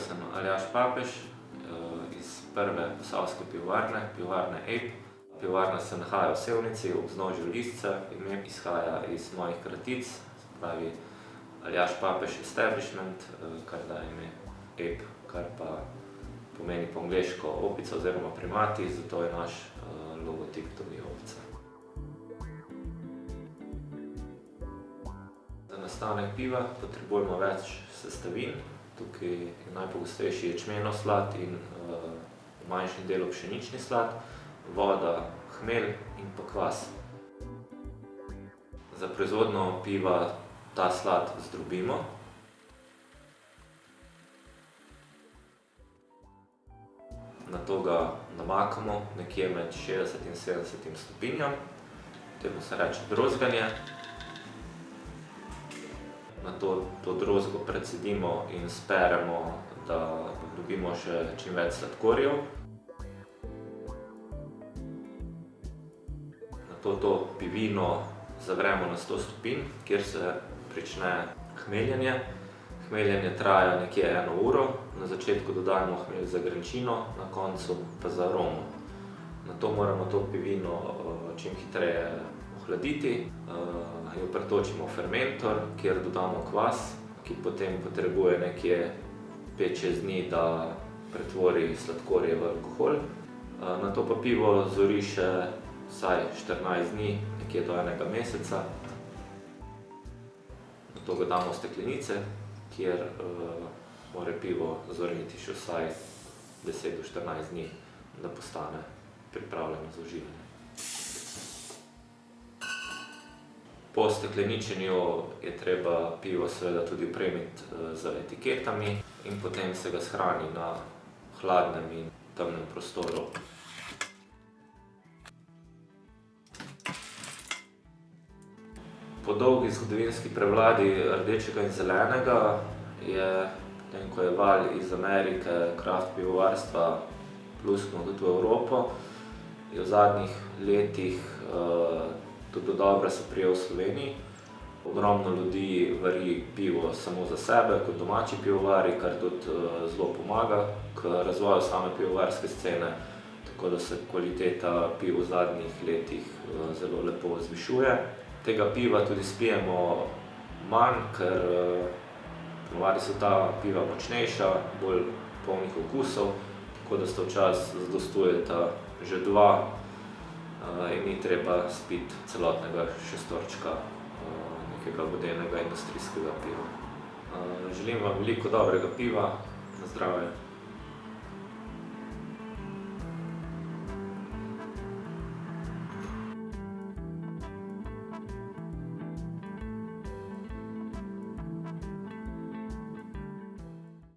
sem Aljaž Papež iz prve posavske pivovarne, pivovarne Ejb. Pivovarna se nahaja v Sevnici, ob vznožju Lisca. Ime izhaja iz mojih kratic, se pravi Aljaž Papež Establishment, kar daje ime Ejb, kar pa pomeni po angleško opica oziroma primati, zato je naš logotip tudi ovca. Za nastanek piva potrebujemo več sestavin. Tukaj je najpogostejši ječmenov slad in v manjšem delu pšenični slad, voda, hmelj in pa kvas. Za proizvodnjo piva ta slad zdrobimo. Nato ga namakamo nekje med 60 in 70 stopinjam. Temu se reče drozganje. Nato to drozgo precedimo in speremo, da dobimo še čim več sladkorjev. Nato to pivino zavremo na 100 stopinj, kjer se prične hmeljenje. Hmeljenje traja nekje 1 uro. Na začetku dodajamo hmelj za grenčino, na koncu pa za aromo. Nato moramo to pivino čim hitreje ohladiti. Jo pretočimo v fermentor, kjer dodamo kvas, ki potem potrebuje nekje 5-6 dni, da pretvori sladkorje v alkohol. Nato pa pivo zori še vsaj 14 dni, nekje do 1 meseca. Nato ga damo v steklenice, kjer mora pivo zoriti še vsaj 10 do 14 dni, da postane pripravljeno za uživanje. Po stekleničenju je treba pivo seveda tudi opremiti z etiketami in potem se ga shrani na hladnem in temnem prostoru. Po dolgi zgodovinski prevladi rdečega in zelenega je, potem ko je val iz Amerike craft pivovarstva plusknil tudi v Evropo, je v zadnjih letih tudi dodobra se prijel v Sloveniji. Ogromno ljudi vari pivo samo za sebe, kot domači pivovari, kar tudi zelo pomaga k razvoju same pivovarske scene, tako da se kvaliteta piv v zadnjih letih zelo lepo zvišuje. Tega piva tudi spijemo manj, ker ponavadi so ta piva močnejša, bolj polnih okusov, tako da sta včasih zadostujeta že 2 in ni treba spiti celotnega šestorčka nekega vodenega industrijskega piva. Želim vam veliko dobrega piva, na zdravje!